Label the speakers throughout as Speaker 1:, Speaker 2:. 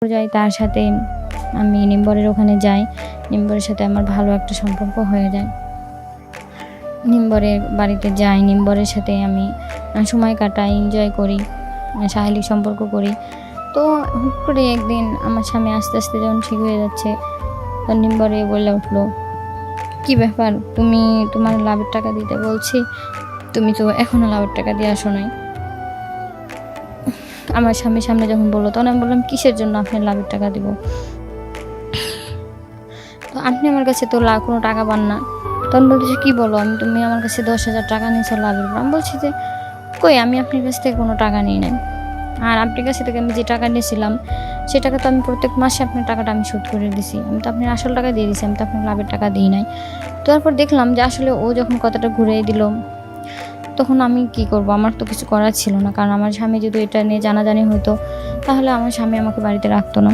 Speaker 1: যাই তার সাথে আমি নিম্বরের ওখানে যাই। নিম্বরের সাথে আমার ভালো একটা সম্পর্ক হয়ে যায়। নিম্বরের বাড়িতে যাই, নিম্বরের সাথে আমি সময় কাটাই, এনজয় করি, শারীরিক সম্পর্ক করি। তো হুট করে একদিন আমার স্বামী আস্তে আস্তে যখন ঠিক হয়ে যাচ্ছে, তখন নিম্বরে বলে উঠলো, কি ব্যাপার, তুমি তোমার লাভের টাকা দিতে বলছি, তুমি তো এখনো লাভের টাকা দিয়ে আসো নাই। আমার স্বামীর সামনে যখন বললো, তখন আমি বললাম, কিসের জন্য আপনার লাভের টাকা দিব? তো আপনি আমার কাছে তো কোনো টাকা পান না। তখন বলতেছে, কি বলো, তুমি আমার কাছে 10,000 টাকা নিয়েছো লাভের উপর। আমি বলছি যে, কই, আমি আপনার কাছ থেকে কোনো টাকা নিই নাই। আর আপনার কাছ থেকে আমি যে টাকা নিয়েছিলাম, সে টাকা তো আমি প্রত্যেক মাসে আপনার টাকাটা আমি শোধ করে দিছি। আমি তো আপনার আসল টাকা দিয়ে দিছি, আমি তো আপনার লাভের টাকা দিই নাই। তারপর দেখলাম যে আসলে ও যখন কথাটা ঘুরিয়ে দিল, তখন আমি কি করব, আমার তো কিছু করার ছিল না। কারণ আমার স্বামী যদি এটা নিয়ে জানাজানি হতো, তাহলে আমার স্বামী আমাকে বাড়িতে রাখতো না।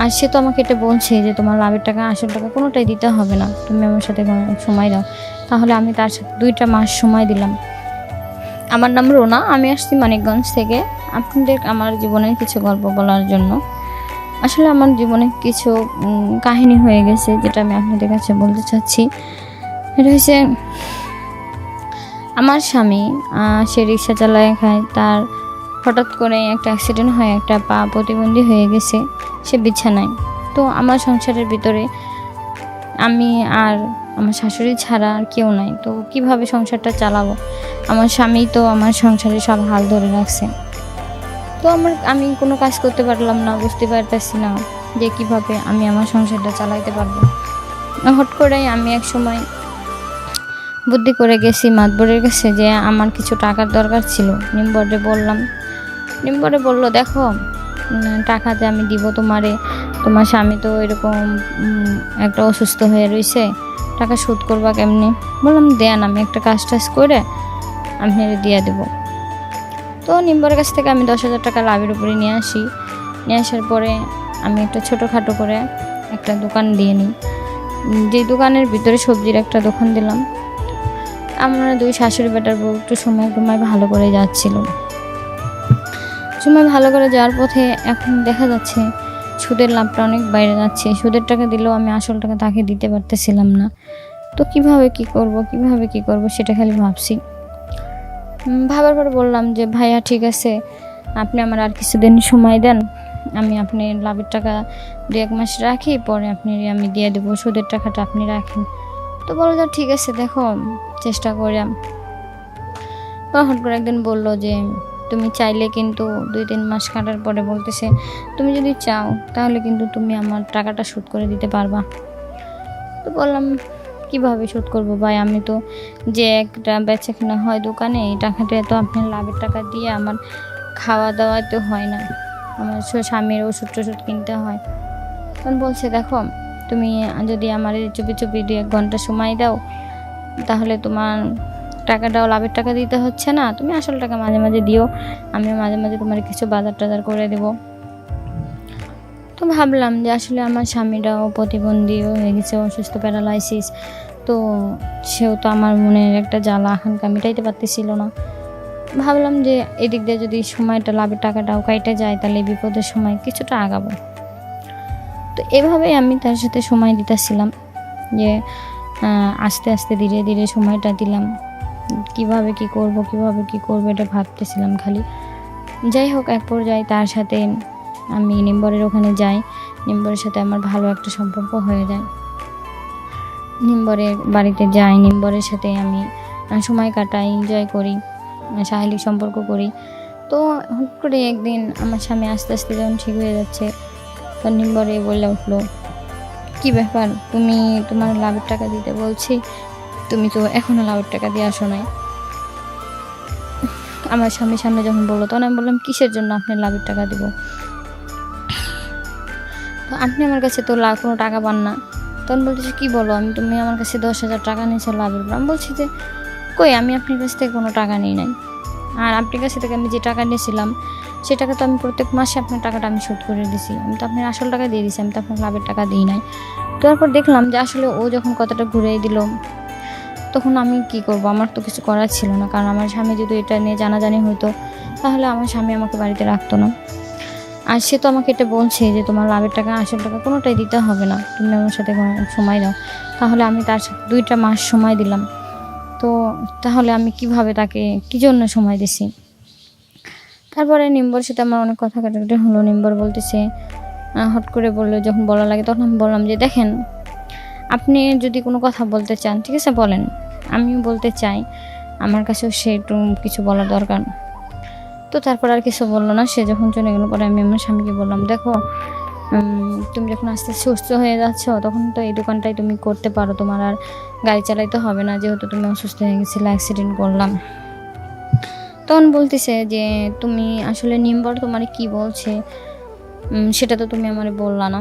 Speaker 1: আর সে তো আমাকে এটা বলছে যে তোমার লাভের টাকা আসল টাকা কোনোটাই দিতে হবে না, তুমি আমার সাথে সময় দাও। তাহলে আমি তার সাথে 2টা মাস সময় দিলাম। আমার নাম রোনা, আমি আসছি মানিকগঞ্জ থেকে আপনাদের আমার জীবনের কিছু গল্প বলার জন্য। আসলে আমার জীবনে কিছু কাহিনী হয়ে গেছে, যেটা আমি আপনাদের কাছে বলতে চাচ্ছি। এটা হচ্ছে, আমার স্বামী সে রিক্সা চালায় খায়, তার হঠাৎ করে একটা অ্যাক্সিডেন্ট হয়ে একটা পা প্রতিবন্ধী হয়ে গেছে, সে বিছানায়। তো আমার সংসারের ভিতরে আমি আর আমার শাশুড়ি ছাড়া আর কেউ নাই। তো কিভাবে সংসারটা চালাবো? আমার স্বামী তো আমার সংসারে সব হাল ধরে রাখছে। তো আমি কোনো কাজ করতে পারলাম না, বুঝতে পারতেছি না যে কিভাবে আমি আমার সংসারটা চালাইতে পারবো। হট করেই আমি এক সময় বুদ্ধি করে গেছি মাতবরের কাছে, যে আমার কিছু টাকার দরকার ছিল। নিম্বরে বললাম, নিম্বরে বলল, দেখো, টাকাতে আমি দিব তোমারে, তোমার স্বামী তো এরকম একটা অসুস্থ হয়ে রয়েছে, টাকা শোধ করবা কেমনি? বললাম, দেন, আমি একটা কাজ টাজ করে আমি দিয়ে দেবো। তো নিম্বরের কাছ থেকে আমি 10,000 টাকা লাভের উপরে নিয়ে আসি। নিয়ে আসার পরে আমি একটা ছোটোখাটো করে একটা দোকান দিয়ে নিই। যে দোকানের ভিতরে সবজির একটা দোকান দিলাম। আমরা 2 শাশুড়ি বেটার বউ একটু সময় ভালো করে যাচ্ছিল। সময় ভালো করে যাওয়ার পথে এখন দেখা যাচ্ছে সুদের লাভটা অনেক বাইরে যাচ্ছে। সুদের টাকা দিলেও আমি আসল টাকা তাকে দিতে পারতেছিলাম না। তো কিভাবে কি করব সেটা খালি ভাবছি। ভাবার পরে বললাম যে, ভাইয়া ঠিক আছে, আপনি আমার আর কিছুদিন সময় দেন, আমি আপনি লাভের টাকা 2-1 মাস রাখি, পরে আমি দিয়ে দেবো, সুদের টাকাটা আপনি রাখেন। তো বললো যে, ঠিক আছে, দেখো, চেষ্টা করিলাম। হঠাৎ করে একদিন বললো যে, তুমি চাইলে কিন্তু 2-3 মাস কাটার পরে বলতেছে, তুমি যদি চাও তাহলে কিন্তু তুমি আমার টাকাটা শোধ করে দিতে পারবা। তো বললাম, কিভাবে শোধ করবো ভাই, আমি তো যে একটা বেচাকেনা হয় দোকানে, এই টাকাটা তো আপনার লাভের টাকা দিয়ে আমার খাওয়া দাওয়া তো হয় না, আমার স্বামীর ওষুধ টষুধ কিনতে হয়। তখন বলছে, দেখো, তুমি যদি আমার চুপি 2-1 ঘন্টা সময় দাও, তাহলে তোমার টাকাটাও লাভের টাকা দিতে হচ্ছে না, তুমি আসল টাকা মাঝে মাঝে দিও, আমি মাঝে মাঝে তোমার কিছু বাজার টাজার করে দেবো। তো ভাবলাম যে আসলে আমার স্বামীটাও প্রতিবন্ধী হয়ে গেছে, অসুস্থ, প্যারালাইসিস। তো সেও তো আমার মনের একটা জ্বালা আকাঙ্ক্ষা মেটাইতে পারতেছিল না। ভাবলাম যে এদিক দিয়ে যদি সময়টা লাভের টাকাটাও কাইটে যায়, তাহলে বিপদের সময় কিছুটা আগাবো। তো এভাবেই আমি তার সাথে সময় দিতেছিলাম, যে আস্তে আস্তে ধীরে ধীরে সময়টা দিলাম। কিভাবে কি করব এটা ভাবতেছিলাম খালি। যাই হোক, এক পর্যায়ে তার সাথে আমি নিম্বরের ওখানে যাই। নিম্বরের সাথে আমার ভালো একটা সম্পর্ক হয়ে যায়। নিম্বরের বাড়িতে যাই, নিম্বরের সাথে আমি সময় কাটাই, এনজয় করি, শারীরিক সম্পর্ক করি। তো হুট করে একদিন আমার স্বামী আস্তে আস্তে যখন ঠিক হয়ে যাচ্ছে, তখন নিম্বরে বলে উঠলো, কি ব্যাপার, তুমি তোমার লাভের টাকা দিতে বলছি, তুমি তো এখনো লাভের টাকা দিয়ে আসো নাই। আমার স্বামীর সামনে যখন বললো, তখন আমি বললাম, কিসের জন্য আপনার লাভের টাকা দিব? তো আপনি আমার কাছে তো কোনো টাকা পান না। তখন বলতেছে, কি বলো, তুমি আমার কাছে 10,000 টাকা নিয়েছো লাভের উপর। আমি বলছি যে, কই, আমি আপনার কাছ থেকে কোনো টাকা নিই নাই। আর আপনার কাছ থেকে আমি যে টাকা নিয়েছিলাম, সে টাকা তো আমি প্রত্যেক মাসে আপনার টাকাটা আমি শোধ করে দিছি, আমি তো আপনার আসল টাকা দিয়ে দিছি, আমি তো আপনার লাভের টাকা দিই নাই। তারপর দেখলাম যে আসলে ও যখন কথাটা ঘুরিয়ে দিল, তখন আমি কি করব, আমার তো কিছু করার ছিল না। কারণ আমার স্বামী যদি এটা নিয়ে জানাজানি হতো, তাহলে আমার স্বামী আমাকে বাড়িতে রাখতো না। আর সে তো আমাকে এটা বলছে যে তোমার লাভের টাকা আসল টাকা কোনোটাই দিতে হবে না, তুমি আমার সাথে সময় দাও। তাহলে আমি তার সাথে 2টা মাস সময় দিলাম। তো তাহলে আমি কিভাবে তাকে কী জন্য সময় দিছি? তারপরে নিম্বর সাথে আমার অনেক কথা কাটাকাটি হলো। নিম্বর বলতেছে, হট করে বললো, যখন বলা লাগে তখন আমি বললাম যে দেখেন, আপনি যদি কোনো কথা বলতে চান ঠিক আছে বলেন, আমিও বলতে চাই, আমার কাছেও সে একটু কিছু বলার দরকার। তো তারপর আর কিছু বললো না। সে যখন চলে গেলো পরে আমি আমার স্বামীকে বললাম, দেখো তুমি যখন আস্তে আস্তে সুস্থ হয়ে যাচ্ছ তখন তো এই দোকানটাই তুমি করতে পারো, তোমার আর গাড়ি চালাইতে হবে না, যেহেতু তুমি অসুস্থ হয়ে গেছিলে, অ্যাক্সিডেন্ট করলাম। তখন বলতেছে যে তুমি আসলে নিম্বর তোমার কি বলছে সেটা তো তুমি আমারে বললা না।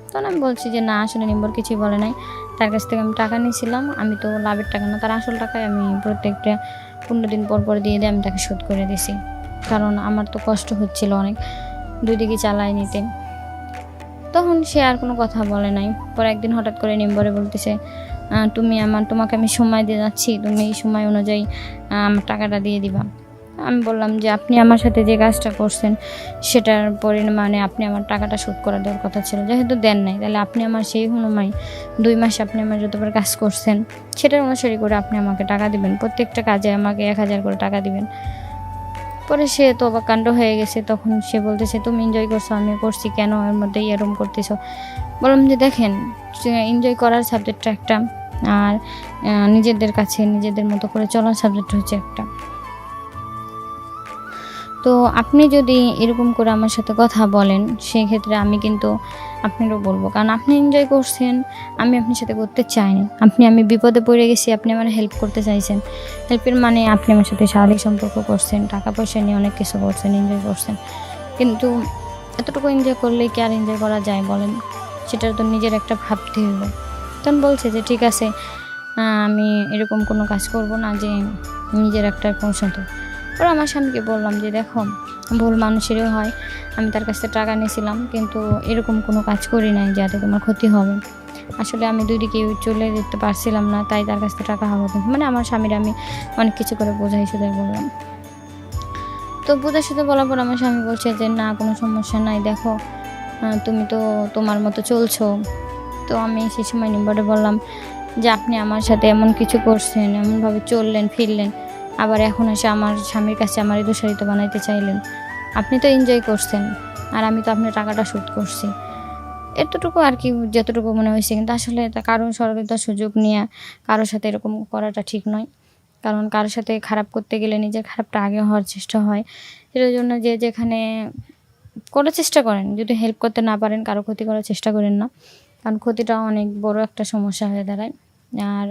Speaker 1: তখন আমি বলছি যে না, আসলে নিম্বর কিছুই বলে নাই, তার কাছ থেকে আমি টাকা নিয়েছিলাম, আমি তো লাভের টাকা না, তার আসল টাকায় আমি প্রত্যেকটা 15 দিন পর পর দিয়ে আমি তাকে শোধ করে দিছি, কারণ আমার তো কষ্ট হচ্ছিল অনেক, 2 দিকে চালাই নিতে। তখন সে আর কোনো কথা বলে নাই। পরে একদিন হঠাৎ করে নিম্বরে বলতেছে, তোমাকে আমি সময় দিয়ে যাচ্ছি, তুমি এই সময় অনুযায়ী আমার টাকাটা দিয়ে দিবা। আমি বললাম যে আপনি আমার সাথে যে কাজটা করছেন সেটার পরিমাণে আপনি আমার টাকাটা শোধ করে দেওয়ার কথা ছিল, যেহেতু দেন নাই তাহলে আপনি আমার সেই অনুযায়ী 2 মাস আপনি আমার যতবার কাজ করছেন সেটার অনুসারী করে আপনি আমাকে টাকা দিবেন, প্রত্যেকটা কাজে আমাকে 1000 করে টাকা দিবেন। পরে সে তো অবাক কাণ্ড হয়ে গেছে। তখন সে বলতেছে, তুমি এনজয় করছো, আমিও করছি, কেন এর মধ্যে এরকম করতেছো? বললাম যে দেখেন, এনজয় করার সাবজেক্টটা একটা, আর নিজেদের কাছে নিজেদের মতো করে চলার সাবজেক্ট হচ্ছে একটা। তো আপনি যদি এরকম করে আমার সাথে কথা বলেন সেক্ষেত্রে আমি কিন্তু আপনারও বলবো, কারণ আপনি এনজয় করছেন, আমি আপনার সাথে করতে চাইনি। আমি বিপদে পড়ে গেছি, আপনি আমার হেল্প করতে চাইছেন, হেল্পের মানে আপনি আমার সাথে শারীরিক সম্পর্ক করছেন, টাকা পয়সা নিয়ে অনেক কিছু করছেন, এনজয় করছেন, কিন্তু এতটুকু এনজয় করলেই কি আর এনজয় করা যায় বলেন? সেটা তো নিজের একটা ভাবতে হবে। তখন বলছে যে ঠিক আছে, আমি এরকম কোনো কাজ করব না যে নিজের একটা পছন্দ। ওরা আমার স্বামীকে বললাম যে দেখো, ভুল মানুষেরও হয়, আমি তার কাছ থেকে টাকা নিয়েছিলাম কিন্তু এরকম কোনো কাজ করি নাই যাতে তোমার ক্ষতি হবে। আসলে আমি 2 দিকে চলে যেতে পারছিলাম না, তাই তার কাছ থেকে টাকা হবে, মানে আমার স্বামীর আমি অনেক কিছু করে বোঝাই শুধাই বললাম। তো বোঝার সাথে বলার পর আমার স্বামী বলছে যে না, কোনো সমস্যা নাই, দেখো তুমি তো তোমার মতো চলছো। তো আমি সেই সময় নিম্বরে বললাম যে আপনি আমার সাথে এমন কিছু করছেন, এমনভাবে চললেন ফিরলেন, আবার এখন এসে আমার স্বামীর কাছে আমারই দোষারিত বানাইতে চাইলেন। আপনি তো এনজয় করছেন আর আমি তো আপনার টাকাটা শোধ করছি, এতটুকু আর কি, যতটুকু মনে হয়েছে। কিন্তু আসলে কারো সহযোগিতার সুযোগ নিয়ে কারোর সাথে এরকম করাটা ঠিক নয়, কারণ কারোর সাথে খারাপ করতে গেলে নিজের খারাপটা আগে হওয়ার চেষ্টা হয়। এটার জন্য যে যেখানে করার চেষ্টা করেন, যদি হেল্প করতে না পারেন কারো ক্ষতি করার চেষ্টা করেন না, কারণ ক্ষতিটাও অনেক বড় একটা সমস্যা হয়ে দাঁড়ায়। আর